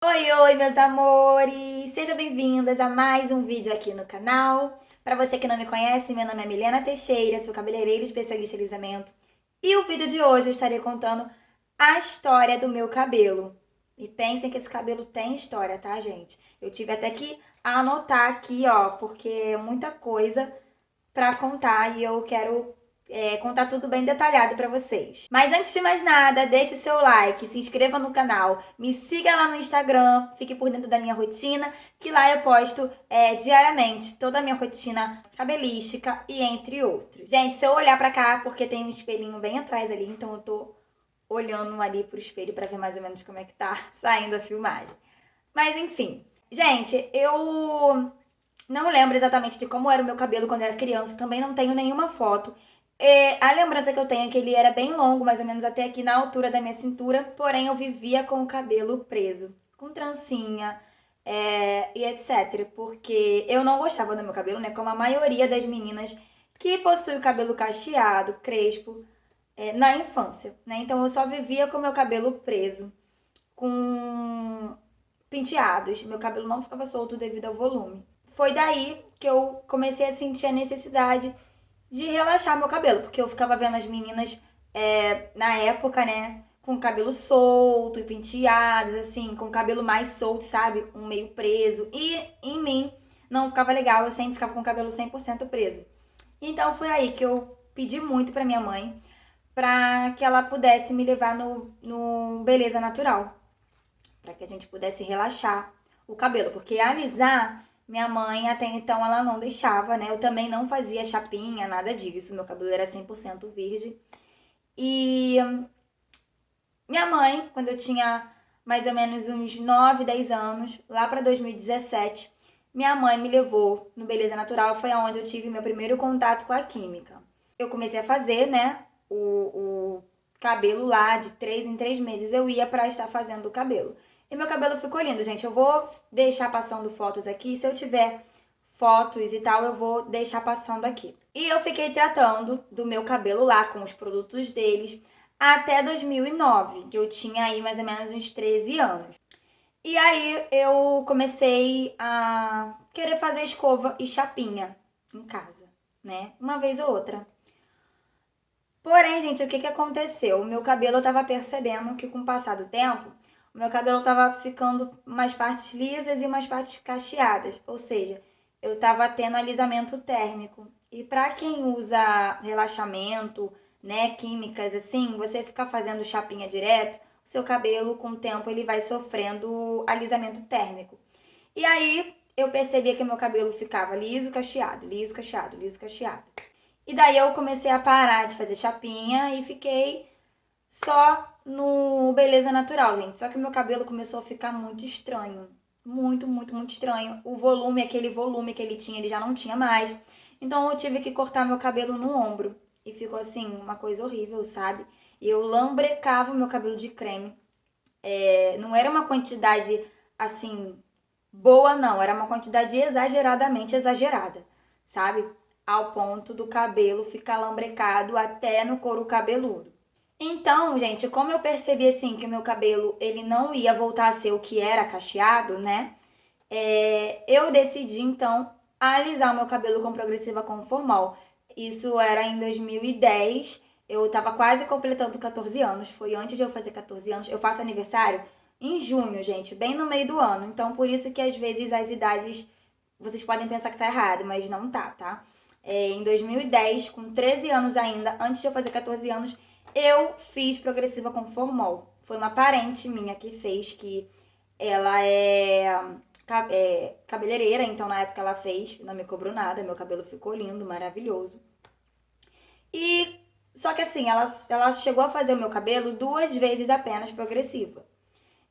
Oi, oi, meus amores! Sejam bem-vindas a mais um vídeo aqui no canal. Para você que não me conhece, meu nome é Milena Teixeira, sou cabeleireira especialista em alisamento. E o vídeo de hoje eu estarei contando a história do meu cabelo. E pensem que esse cabelo tem história, tá, gente? Eu tive até que anotar aqui, ó, porque é muita coisa para contar e eu quero contar tudo bem detalhado para vocês. Mas antes de mais nada, deixe seu like, se inscreva no canal, me siga lá no Instagram, fique por dentro da minha rotina, que lá eu posto diariamente toda a minha rotina cabelística e entre outros. Gente, se eu olhar para cá, porque tem um espelhinho bem atrás ali, então eu tô olhando ali pro espelho para ver mais ou menos como é que tá saindo a filmagem. Mas enfim, gente, eu não lembro exatamente de como era o meu cabelo quando eu era criança, também não tenho nenhuma foto. A lembrança que eu tenho é que ele era bem longo, mais ou menos até aqui na altura da minha cintura, porém eu vivia com o cabelo preso, com trancinha e etc. Porque eu não gostava do meu cabelo, né? Como a maioria das meninas que possui o cabelo cacheado, crespo, na infância, né? Então eu só vivia com o meu cabelo preso, com penteados. Meu cabelo não ficava solto devido ao volume. Foi daí que eu comecei a sentir a necessidade de relaxar meu cabelo, porque eu ficava vendo as meninas na época, né, com o cabelo solto e penteados, assim, com o cabelo mais solto, sabe? Um meio preso. E em mim não ficava legal, eu sempre ficava com o cabelo 100% preso. Então foi aí que eu pedi muito pra minha mãe para que ela pudesse me levar no Beleza Natural, para que a gente pudesse relaxar o cabelo, porque alisar, minha mãe até então ela não deixava, né? Eu também não fazia chapinha, nada disso, meu cabelo era 100% virgem. E minha mãe, quando eu tinha mais ou menos uns 9, 10 anos, lá para 2017, minha mãe me levou no Beleza Natural, foi aonde eu tive meu primeiro contato com a química. Eu comecei a fazer, né, o cabelo lá de 3 em 3 meses. Eu ia para estar fazendo o cabelo. E meu cabelo ficou lindo, gente. Eu vou deixar passando fotos aqui. Se eu tiver fotos e tal, eu vou deixar passando aqui. E eu fiquei tratando do meu cabelo lá com os produtos deles até 2009, que eu tinha aí mais ou menos uns 13 anos. E aí eu comecei a querer fazer escova e chapinha em casa, né? Uma vez ou outra. Porém, gente, o que aconteceu? O meu cabelo eu tava percebendo que com o passar do tempo, o meu cabelo tava ficando umas partes lisas e umas partes cacheadas. Ou seja, eu tava tendo alisamento térmico. E para quem usa relaxamento, né, químicas assim, você ficar fazendo chapinha direto, o seu cabelo com o tempo ele vai sofrendo alisamento térmico. E aí eu percebia que meu cabelo ficava liso, cacheado, liso, cacheado, liso, cacheado. E daí eu comecei a parar de fazer chapinha e fiquei só no Beleza Natural, gente. Só que o meu cabelo começou a ficar muito estranho. Muito, muito, muito estranho. O volume, aquele volume que ele tinha, ele já não tinha mais. Então eu tive que cortar meu cabelo no ombro. E ficou assim, uma coisa horrível, sabe? E eu lambrecava o meu cabelo de creme. Não era uma quantidade assim boa, não. Era uma quantidade exageradamente exagerada, sabe? Ao ponto do cabelo ficar lambrecado até no couro cabeludo. Então, gente, como eu percebi assim que o meu cabelo ele não ia voltar a ser o que era cacheado, né? Eu decidi então alisar o meu cabelo com progressiva conformal. Isso era em 2010. Eu tava quase completando 14 anos. Foi antes de eu fazer 14 anos. Eu faço aniversário em junho, gente, bem no meio do ano. Então, por isso que às vezes as idades vocês podem pensar que tá errado, mas não tá, tá? Em 2010, com 13 anos ainda, antes de eu fazer 14 anos, eu fiz progressiva com formol. Foi uma parente minha que fez, que ela é cabeleireira, então na época ela fez, não me cobrou nada, meu cabelo ficou lindo, maravilhoso. E só que assim, ela chegou a fazer o meu cabelo 2 vezes apenas progressiva.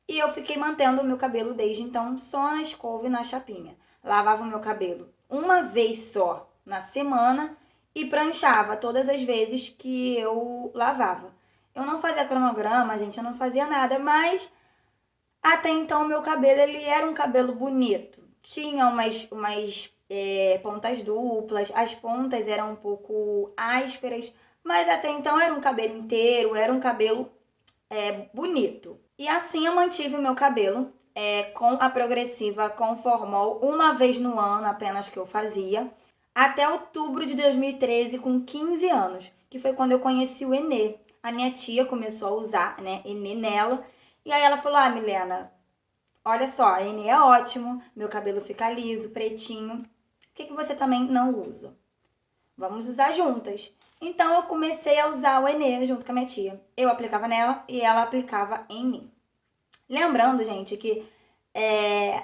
E eu fiquei mantendo o meu cabelo desde então só na escova e na chapinha. Lavava o meu cabelo uma vez só na semana e pranchava todas as vezes que eu lavava. Eu não fazia cronograma, gente, eu não fazia nada, mas até então meu cabelo ele era um cabelo bonito. Tinha umas pontas duplas, as pontas eram um pouco ásperas, mas até então era um cabelo inteiro, era um cabelo bonito. E assim eu mantive o meu cabelo com a progressiva com formol uma vez no ano apenas que eu fazia, até outubro de 2013 com 15 anos, que foi quando eu conheci o Enê. A minha tia começou a usar, né, Enê nela, e aí ela falou: Milena, olha só, Enê é ótimo, meu cabelo fica liso, pretinho, por que você também não usa? Vamos usar juntas. Então eu comecei a usar o Enê junto com a minha tia. Eu aplicava nela e ela aplicava em mim. Lembrando, gente, que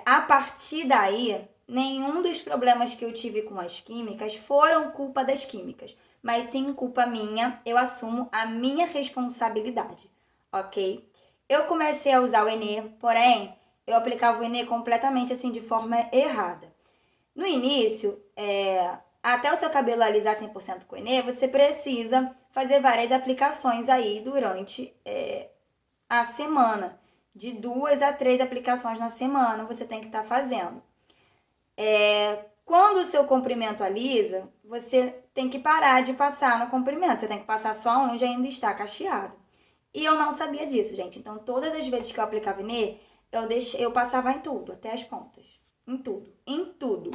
a partir daí, nenhum dos problemas que eu tive com as químicas foram culpa das químicas, mas sim culpa minha. Eu assumo a minha responsabilidade, ok? Eu comecei a usar o Enê, porém, eu aplicava o Enê completamente assim, de forma errada. No início, até o seu cabelo alisar 100% com o Enê, você precisa fazer várias aplicações aí durante a semana. De 2 a 3 aplicações na semana você tem que estar fazendo. Quando o seu comprimento alisa, você tem que parar de passar no comprimento. Você tem que passar só onde ainda está cacheado. E eu não sabia disso, gente. Então, todas as vezes que eu aplicava Enê, eu passava em tudo, até as pontas. Em tudo. Em tudo.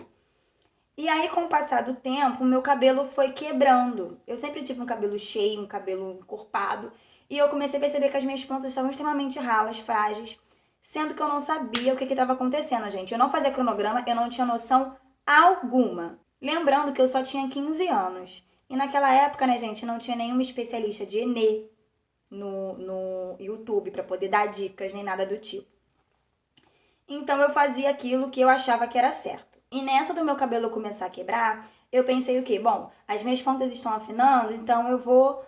E aí, com o passar do tempo, o meu cabelo foi quebrando. Eu sempre tive um cabelo cheio, um cabelo encorpado. E eu comecei a perceber que as minhas pontas estavam extremamente ralas, frágeis. Sendo que eu não sabia o que estava acontecendo, gente. Eu não fazia cronograma, eu não tinha noção alguma. Lembrando que eu só tinha 15 anos. E naquela época, né, gente, não tinha nenhuma especialista de Enê no YouTube para poder dar dicas, nem nada do tipo. Então eu fazia aquilo que eu achava que era certo. E nessa do meu cabelo começar a quebrar, eu pensei o quê? Bom, as minhas pontas estão afinando, então eu vou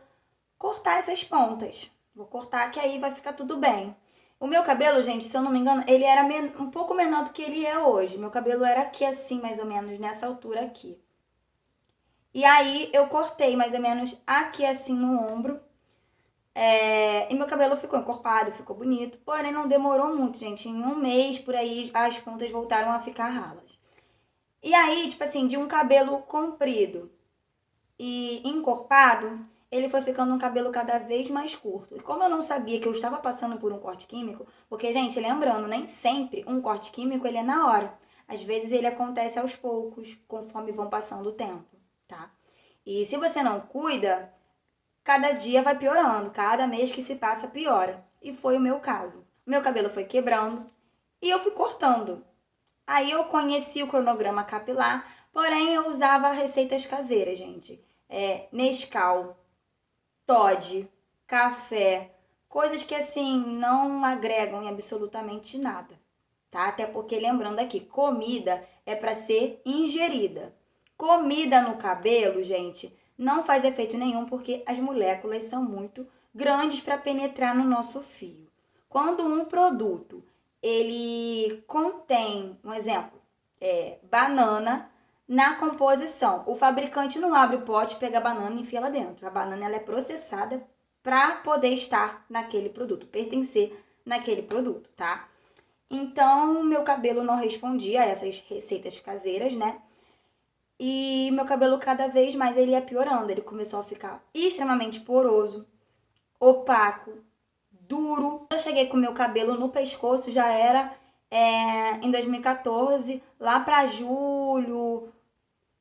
cortar essas pontas. Vou cortar que aí vai ficar tudo bem. O meu cabelo, gente, se eu não me engano, ele era um pouco menor do que ele é hoje. Meu cabelo era aqui assim, mais ou menos, nessa altura aqui. E aí eu cortei mais ou menos aqui assim no ombro. E meu cabelo ficou encorpado, ficou bonito. Porém, não demorou muito, gente. Em um mês, por aí, as pontas voltaram a ficar ralas. E aí, tipo assim, de um cabelo comprido e encorpado, ele foi ficando um cabelo cada vez mais curto. E como eu não sabia que eu estava passando por um corte químico, porque, gente, lembrando, nem sempre um corte químico ele é na hora. Às vezes ele acontece aos poucos, conforme vão passando o tempo, tá? E se você não cuida, cada dia vai piorando, cada mês que se passa piora. E foi o meu caso. Meu cabelo foi quebrando e eu fui cortando. Aí eu conheci o cronograma capilar, porém eu usava receitas caseiras, gente. Nescau, Toddy, café, coisas que assim não agregam em absolutamente nada, tá? Até porque lembrando aqui, comida é para ser ingerida. Comida no cabelo, gente, não faz efeito nenhum porque as moléculas são muito grandes para penetrar no nosso fio. Quando um produto ele contém, um exemplo, banana na composição, o fabricante não abre o pote, pega a banana e enfia lá dentro. A banana ela é processada para poder estar naquele produto, pertencer naquele produto, tá? Então, meu cabelo não respondia a essas receitas caseiras, né? E meu cabelo cada vez mais ele ia piorando. Ele começou a ficar extremamente poroso, opaco, duro. Eu cheguei com meu cabelo no pescoço, já era em 2014, lá para julho,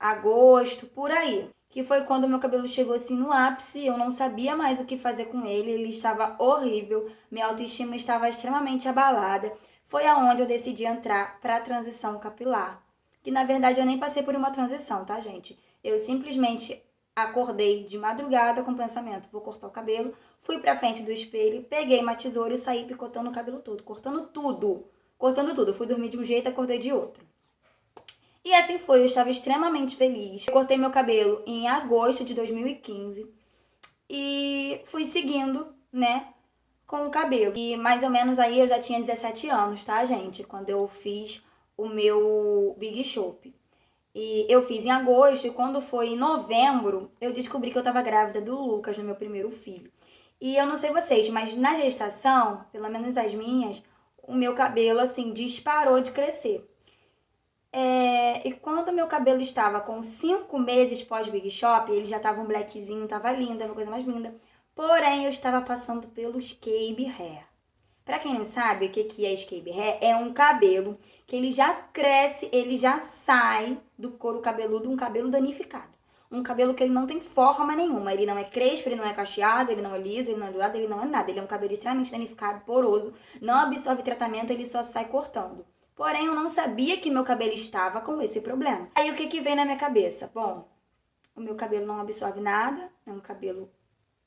agosto, por aí. Que foi quando meu cabelo chegou assim no ápice, eu não sabia mais o que fazer com ele, ele estava horrível, minha autoestima estava extremamente abalada. Foi aonde eu decidi entrar para a transição capilar. Que na verdade eu nem passei por uma transição, tá, gente? Eu simplesmente acordei de madrugada com o pensamento, vou cortar o cabelo, fui pra frente do espelho, peguei uma tesoura e saí picotando o cabelo todo, cortando tudo. Cortando tudo. Eu fui dormir de um jeito, acordei de outro. E assim foi, eu estava extremamente feliz. Eu cortei meu cabelo em agosto de 2015 e fui seguindo, né, com o cabelo. E mais ou menos aí eu já tinha 17 anos, tá, gente? Quando eu fiz o meu Big Shop. E eu fiz em agosto e quando foi em novembro, eu descobri que eu tava grávida do Lucas, do meu primeiro filho. E eu não sei vocês, mas na gestação, pelo menos as minhas, o meu cabelo, assim, disparou de crescer. E quando meu cabelo estava com 5 meses pós-Big Shop, ele já tava um blackzinho, tava lindo, era uma coisa mais linda. Porém, eu estava passando pelos Cabe Hair. Pra quem não sabe o que é escape hair, é um cabelo que ele já cresce, ele já sai do couro cabeludo, um cabelo danificado. Um cabelo que ele não tem forma nenhuma. Ele não é crespo, ele não é cacheado, ele não é liso, ele não é dourado, ele não é nada. Ele é um cabelo extremamente danificado, poroso, não absorve tratamento, ele só sai cortando. Porém, eu não sabia que meu cabelo estava com esse problema. Aí o que veio na minha cabeça? Bom, o meu cabelo não absorve nada, é um cabelo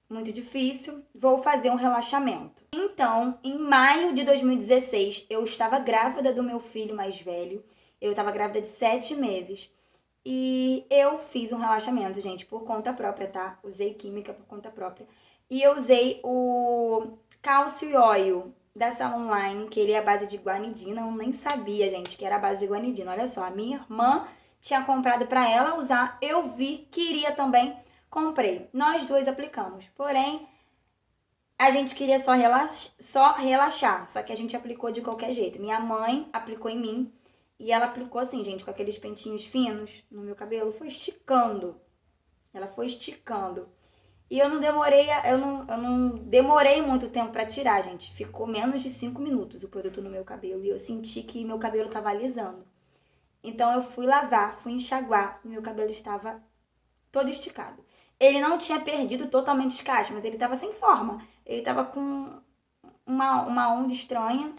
muito difícil, vou fazer um relaxamento. Então, em maio de 2016, eu estava grávida do meu filho mais velho, eu estava grávida de 7 meses. E eu fiz um relaxamento, gente, por conta própria, tá? Usei química por conta própria. E eu usei o Cálcio Oil da Salon Online, que ele é a base de guanidina. Eu nem sabia, gente, que era a base de guanidina. Olha só, a minha irmã tinha comprado pra ela usar. Eu vi, queria também, comprei. Nós dois aplicamos. Porém, a gente queria só relaxar. Só que a gente aplicou de qualquer jeito. Minha mãe aplicou em mim. E ela aplicou assim, gente, com aqueles pentinhos finos no meu cabelo, foi esticando. Ela foi esticando. E eu não demorei muito tempo pra tirar, gente. Ficou menos de 5 minutos o produto no meu cabelo. E eu senti que meu cabelo tava alisando. Então eu fui lavar, fui enxaguar e meu cabelo estava todo esticado. Ele não tinha perdido totalmente os cachos, mas ele tava sem forma. Ele tava com uma onda estranha.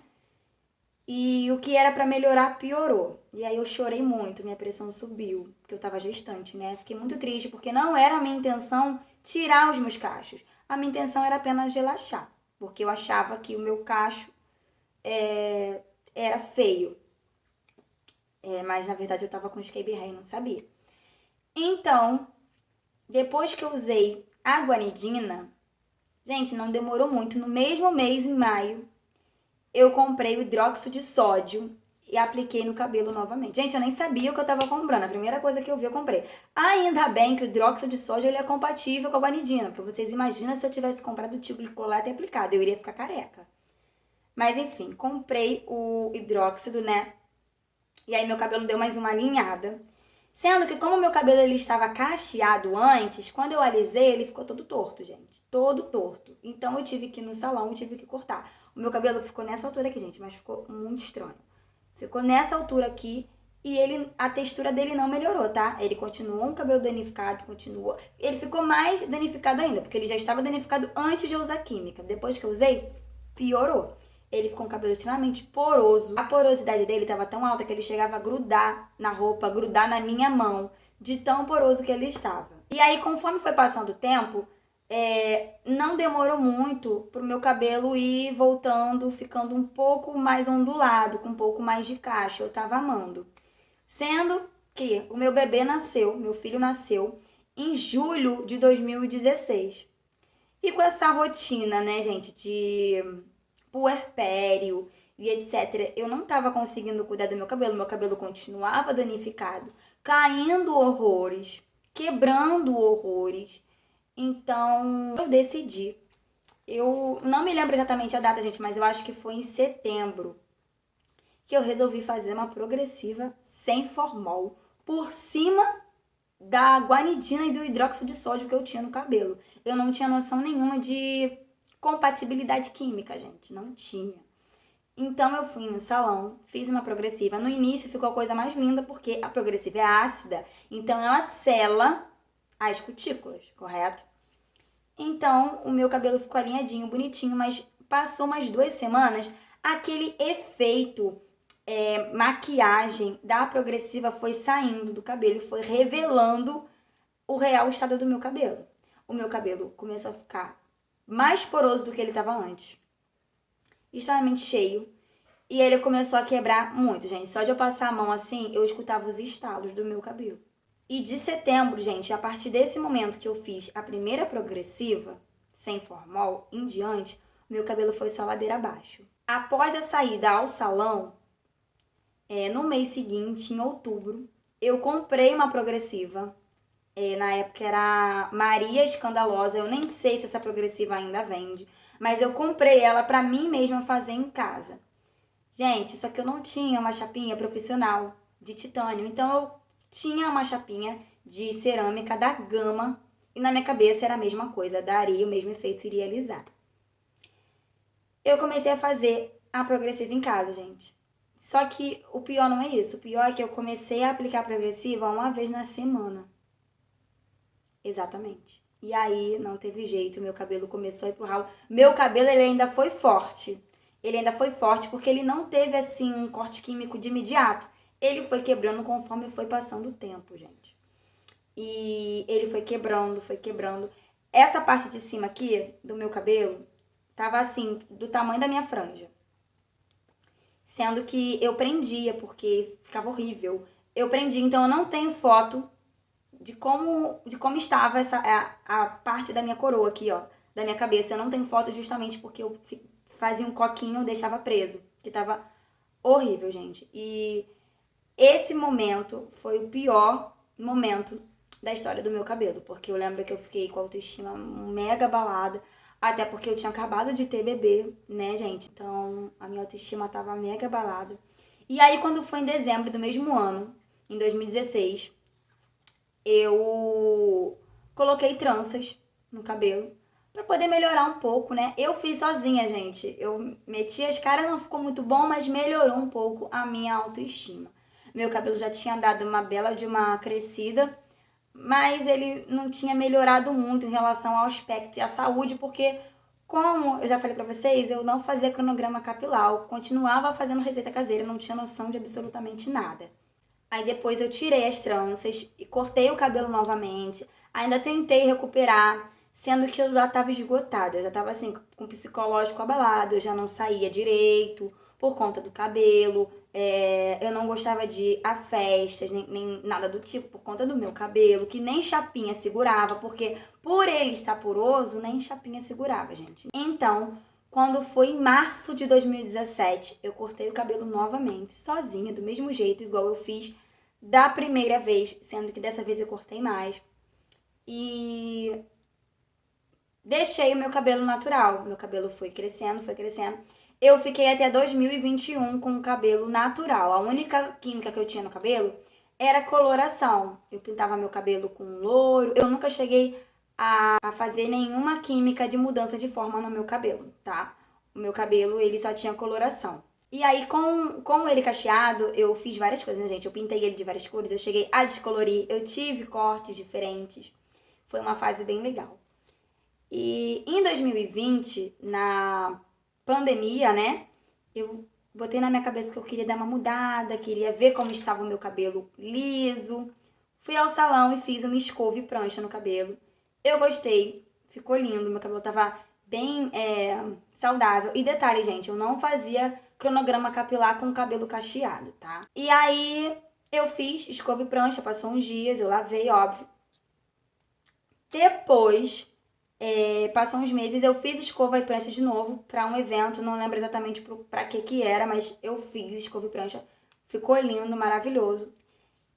E o que era pra melhorar piorou. E aí eu chorei muito, minha pressão subiu, porque eu tava gestante, né? Fiquei muito triste, porque não era a minha intenção tirar os meus cachos. A minha intenção era apenas relaxar, porque eu achava que o meu cacho era feio. Mas na verdade eu tava com escape hair e não sabia. Então, depois que eu usei a guanidina, gente, não demorou muito. No mesmo mês, em maio, eu comprei o hidróxido de sódio e apliquei no cabelo novamente. Gente, eu nem sabia o que eu tava comprando. A primeira coisa que eu vi, eu comprei. Ainda bem que o hidróxido de sódio ele é compatível com a guanidina, porque vocês imaginam se eu tivesse comprado o tipo de colar e aplicado, eu iria ficar careca. Mas enfim, comprei o hidróxido, né? E aí meu cabelo deu mais uma alinhada. Sendo que como meu cabelo ele estava cacheado antes, quando eu alisei, ele ficou todo torto, gente. Todo torto. Então eu tive que ir no salão e tive que cortar. O meu cabelo ficou nessa altura aqui, gente, mas ficou muito estranho. Ficou nessa altura aqui e a textura dele não melhorou, tá? Ele continuou um cabelo danificado, continuou. Ele ficou mais danificado ainda, porque ele já estava danificado antes de eu usar química. Depois que eu usei, piorou. Ele ficou com o cabelo extremamente poroso. A porosidade dele estava tão alta que ele chegava a grudar na roupa, grudar na minha mão, de tão poroso que ele estava. E aí, conforme foi passando o tempo, não demorou muito pro meu cabelo ir voltando, ficando um pouco mais ondulado, com um pouco mais de cacho. Eu tava amando. Sendo que o meu bebê nasceu, meu filho nasceu, em julho de 2016. E com essa rotina, né, gente, de puerpério e etc. Eu não tava conseguindo cuidar do meu cabelo continuava danificado, caindo horrores, quebrando horrores. Então, eu decidi. Eu não me lembro exatamente a data, gente, mas eu acho que foi em setembro que eu resolvi fazer uma progressiva sem formol por cima da guanidina e do hidróxido de sódio que eu tinha no cabelo. Eu não tinha noção nenhuma de compatibilidade química, gente. Não tinha. Então eu fui no salão, fiz uma progressiva. No início ficou a coisa mais linda porque a progressiva é ácida, então ela sela as cutículas, correto? Então o meu cabelo ficou alinhadinho, bonitinho, mas passou umas 2 semanas, aquele efeito maquiagem da progressiva foi saindo do cabelo, foi revelando o real estado do meu cabelo. O meu cabelo começou a ficar mais poroso do que ele estava antes. Extremamente cheio. E ele começou a quebrar muito, gente. Só de eu passar a mão assim, eu escutava os estalos do meu cabelo. E de setembro, gente, a partir desse momento que eu fiz a primeira progressiva, sem formol, em diante, meu cabelo foi só ladeira abaixo. Após a saída ao salão, no mês seguinte, em outubro, eu comprei uma progressiva. Na época era Maria Escandalosa, eu nem sei se essa progressiva ainda vende, mas eu comprei ela pra mim mesma fazer em casa. Gente, só que eu não tinha uma chapinha profissional de titânio, então eu tinha uma chapinha de cerâmica da Gama e na minha cabeça era a mesma coisa, daria o mesmo efeito, iria alisar. eu comecei a fazer a progressiva em casa, gente. Só que o pior não é isso. O pior é que eu comecei a aplicar a progressiva uma vez na semana. Exatamente. E aí não teve jeito, meu cabelo começou a ir pro ralo. Meu cabelo, ele ainda foi forte. Ele ainda foi forte porque ele não teve, assim, um corte químico de imediato. Ele foi quebrando conforme foi passando o tempo, gente. E ele foi quebrando, foi quebrando. Essa parte de cima aqui, do meu cabelo, tava assim, do tamanho da minha franja. Sendo que eu prendia, porque ficava horrível. Eu prendia, então eu não tenho foto de como estava a parte da minha coroa aqui, ó, da minha cabeça. Eu não tenho foto justamente porque eu fazia um coquinho e deixava preso, que tava horrível, gente. E esse momento foi o pior momento da história do meu cabelo, porque eu lembro que eu fiquei com a autoestima mega abalada, até porque eu tinha acabado de ter bebê, né, gente? Então, a minha autoestima tava mega abalada. E aí, quando foi em dezembro do mesmo ano, em 2016, eu coloquei tranças no cabelo pra poder melhorar um pouco, né? Eu fiz sozinha, gente. Eu meti as caras, não ficou muito bom, mas melhorou um pouco a minha autoestima. Meu cabelo já tinha dado uma bela de uma crescida, mas ele não tinha melhorado muito em relação ao aspecto e à saúde, porque, como eu já falei pra vocês, eu não fazia cronograma capilar, eu continuava fazendo receita caseira, não tinha noção de absolutamente nada. Aí depois eu tirei as tranças e cortei o cabelo novamente. Ainda tentei recuperar, sendo que eu já estava esgotada. Eu já estava assim, com o psicológico abalado, eu já não saía direito por conta do cabelo. Eu não gostava de ir a festas, nem nada do tipo, por conta do meu cabelo, que nem chapinha segurava, porque por ele estar poroso, nem chapinha segurava, gente. Então, quando foi em março de 2017, eu cortei o cabelo novamente, sozinha, do mesmo jeito, igual eu fiz da primeira vez, sendo que dessa vez eu cortei mais. E deixei o meu cabelo natural. Meu cabelo foi crescendo, foi crescendo. Eu fiquei até 2021 com o cabelo natural. A única química que eu tinha no cabelo era coloração. Eu pintava meu cabelo com louro. Eu nunca cheguei a fazer nenhuma química de mudança de forma no meu cabelo, tá? O meu cabelo, ele só tinha coloração. E aí, com ele cacheado, eu fiz várias coisas, né, gente? Eu pintei ele de várias cores, eu cheguei a descolorir, eu tive cortes diferentes. Foi uma fase bem legal. E em 2020, na pandemia, né? Eu botei na minha cabeça que eu queria dar uma mudada, queria ver como estava o meu cabelo liso. Fui ao salão e fiz uma escova e prancha no cabelo. Eu gostei, ficou lindo, meu cabelo tava bem saudável. E detalhe, gente, eu não fazia cronograma capilar com cabelo cacheado, tá? E aí eu fiz escova e prancha, passou uns dias, eu lavei, óbvio. Depois, passou uns meses, eu fiz escova e prancha de novo pra um evento, não lembro exatamente pra que era, mas eu fiz escova e prancha. Ficou lindo, maravilhoso.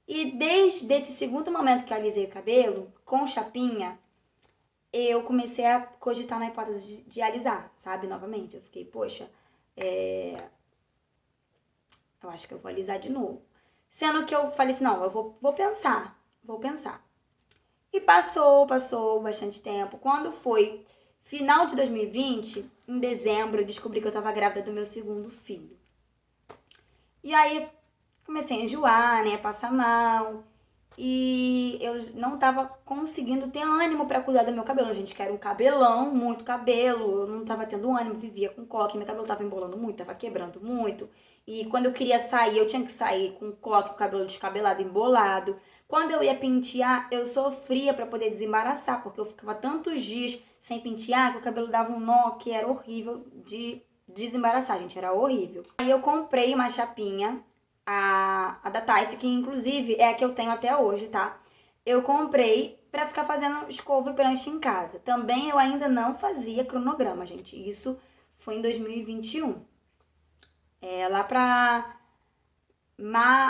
E desde esse segundo momento que eu alisei o cabelo, com chapinha, eu comecei a cogitar na hipótese de alisar, sabe? Novamente. Eu fiquei, poxa, eu acho que eu vou alisar de novo. Sendo que eu falei assim, não, eu vou pensar. E passou bastante tempo. Quando foi final de 2020, em dezembro, eu descobri que eu tava grávida do meu segundo filho. E aí comecei a enjoar, né, a passar mal. E eu não tava conseguindo ter ânimo pra cuidar do meu cabelo. Gente, que era um cabelão, muito cabelo. Eu não tava tendo ânimo, vivia com coque. Meu cabelo tava embolando muito, tava quebrando muito. E quando eu queria sair, eu tinha que sair com coque, o cabelo descabelado, embolado. Quando eu ia pentear, eu sofria pra poder desembaraçar, porque eu ficava tantos dias sem pentear que o cabelo dava um nó que era horrível de desembaraçar, gente. Era horrível. Aí eu comprei uma chapinha, a da Taif, que inclusive é a que eu tenho até hoje, tá? Eu comprei pra ficar fazendo escova e prancha em casa. Também eu ainda não fazia cronograma, gente. Isso foi em 2021. Lá pra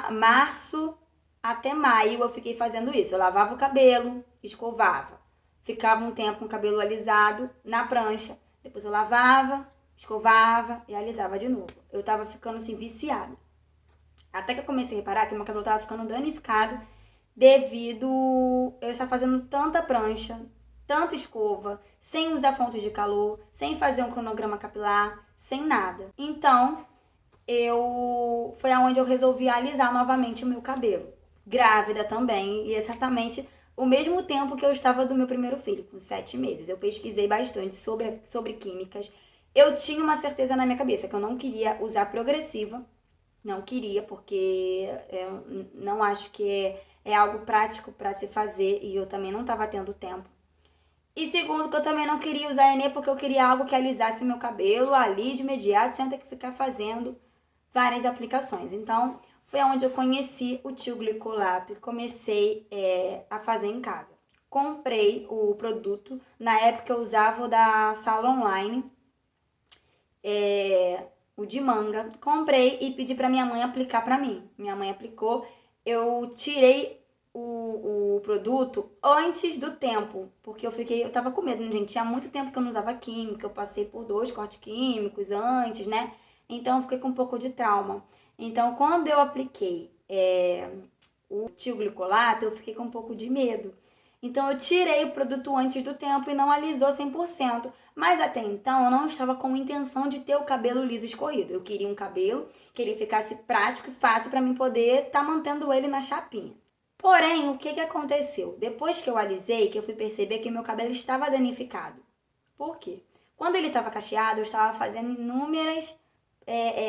março até maio eu fiquei fazendo isso. Eu lavava o cabelo, escovava. Ficava um tempo com o cabelo alisado na prancha. Depois eu lavava, escovava e alisava de novo. Eu tava ficando assim viciada. Até que eu comecei a reparar que meu cabelo tava ficando danificado devido eu estar fazendo tanta prancha, tanta escova, sem usar fonte de calor, sem fazer um cronograma capilar, sem nada. Então, foi aonde eu resolvi alisar novamente o meu cabelo. Grávida também, e exatamente o mesmo tempo que eu estava do meu primeiro filho, com 7 meses. Eu pesquisei bastante sobre químicas. Eu tinha uma certeza na minha cabeça que eu não queria usar progressiva. Não queria, porque eu não acho que é algo prático para se fazer e eu também não estava tendo tempo. E segundo, que eu também não queria usar Enê porque eu queria algo que alisasse meu cabelo ali de imediato, sem ter que ficar fazendo várias aplicações. Então, foi onde eu conheci o tio glicolato e comecei a fazer em casa. Comprei o produto, na época eu usava o da Sala Online, o de manga. Comprei e pedi para minha mãe aplicar para mim. Minha mãe aplicou, eu tirei o produto antes do tempo, porque eu tava com medo, né, gente? Tinha muito tempo que eu não usava química, eu passei por 2 cortes químicos antes, né? Então eu fiquei com um pouco de trauma. Então quando eu apliquei o tioglicolato, eu fiquei com um pouco de medo. Então eu tirei o produto antes do tempo e não alisou 100%. Mas até então eu não estava com intenção de ter o cabelo liso escorrido. Eu queria um cabelo que ele ficasse prático e fácil para mim poder estar mantendo ele na chapinha. Porém, o que aconteceu? Depois que eu alisei, que eu fui perceber que meu cabelo estava danificado. Por quê? Quando ele estava cacheado, eu estava fazendo inúmeras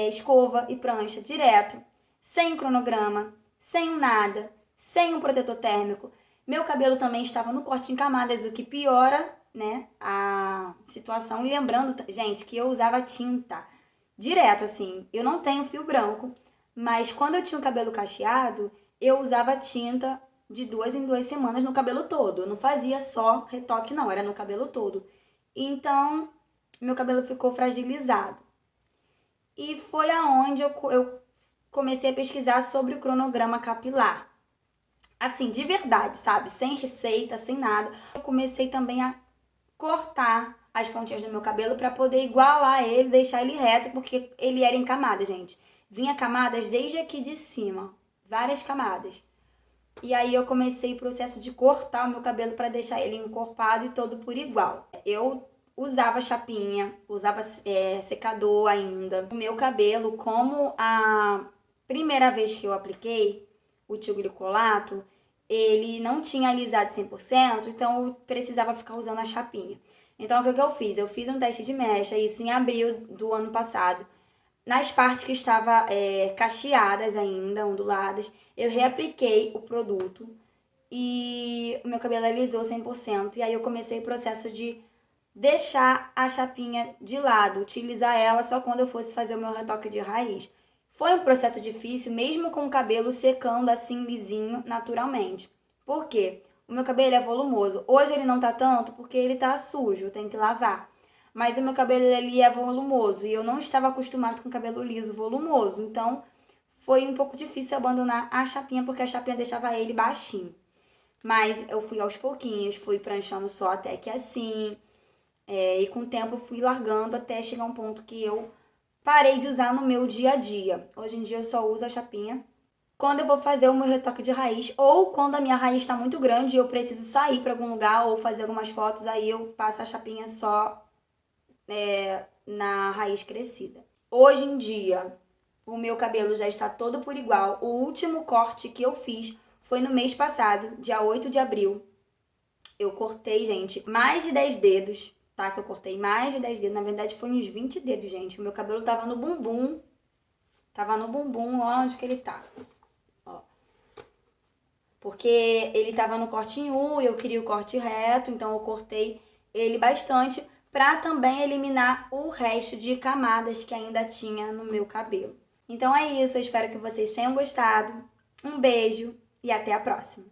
escova e prancha direto, sem cronograma, sem nada, sem um protetor térmico. Meu cabelo também estava no corte em camadas, o que piora, né, a situação. E lembrando, gente, que eu usava tinta direto, assim. Eu não tenho fio branco, mas quando eu tinha o cabelo cacheado, eu usava tinta de 2 em 2 semanas no cabelo todo. Eu não fazia só retoque, não, era no cabelo todo. Então, meu cabelo ficou fragilizado. E foi aonde eu comecei a pesquisar sobre o cronograma capilar. Assim, de verdade, sabe? Sem receita, sem nada. Eu comecei também a cortar as pontinhas do meu cabelo para poder igualar ele, deixar ele reto, porque ele era em camada, gente. Vinha camadas desde aqui de cima, várias camadas. E aí eu comecei o processo de cortar o meu cabelo para deixar ele encorpado e todo por igual. Eu usava chapinha, usava secador ainda. O meu cabelo, como a primeira vez que eu apliquei o tioglicolato, ele não tinha alisado 100%, então eu precisava ficar usando a chapinha. Então, o que eu fiz? Eu fiz um teste de mecha, isso em abril do ano passado. Nas partes que estavam cacheadas ainda, onduladas, eu reapliquei o produto e o meu cabelo alisou 100%. E aí eu comecei o processo de deixar a chapinha de lado, utilizar ela só quando eu fosse fazer o meu retoque de raiz. Foi um processo difícil, mesmo com o cabelo secando assim lisinho naturalmente. Por quê? O meu cabelo é volumoso. Hoje ele não tá tanto porque ele tá sujo, eu tenho que lavar. Mas o meu cabelo ele é volumoso e eu não estava acostumado com cabelo liso volumoso. Então foi um pouco difícil abandonar a chapinha porque a chapinha deixava ele baixinho. Mas eu fui aos pouquinhos, fui pranchando só até que assim. E com o tempo eu fui largando até chegar um ponto que eu parei de usar no meu dia a dia. Hoje em dia eu só uso a chapinha quando eu vou fazer o meu retoque de raiz ou quando a minha raiz está muito grande e eu preciso sair para algum lugar ou fazer algumas fotos, aí eu passo a chapinha só na raiz crescida. Hoje em dia, o meu cabelo já está todo por igual. O último corte que eu fiz foi no mês passado, dia 8 de abril. Eu cortei, gente, mais de 10 dedos, tá? Que eu cortei mais de 10 dedos. Na verdade, foi uns 20 dedos, gente. O meu cabelo tava no bumbum. Tava no bumbum, onde que ele tá? Ó. Porque ele tava no corte em U e eu queria o corte reto, então eu cortei ele bastante pra também eliminar o resto de camadas que ainda tinha no meu cabelo. Então é isso, eu espero que vocês tenham gostado. Um beijo e até a próxima!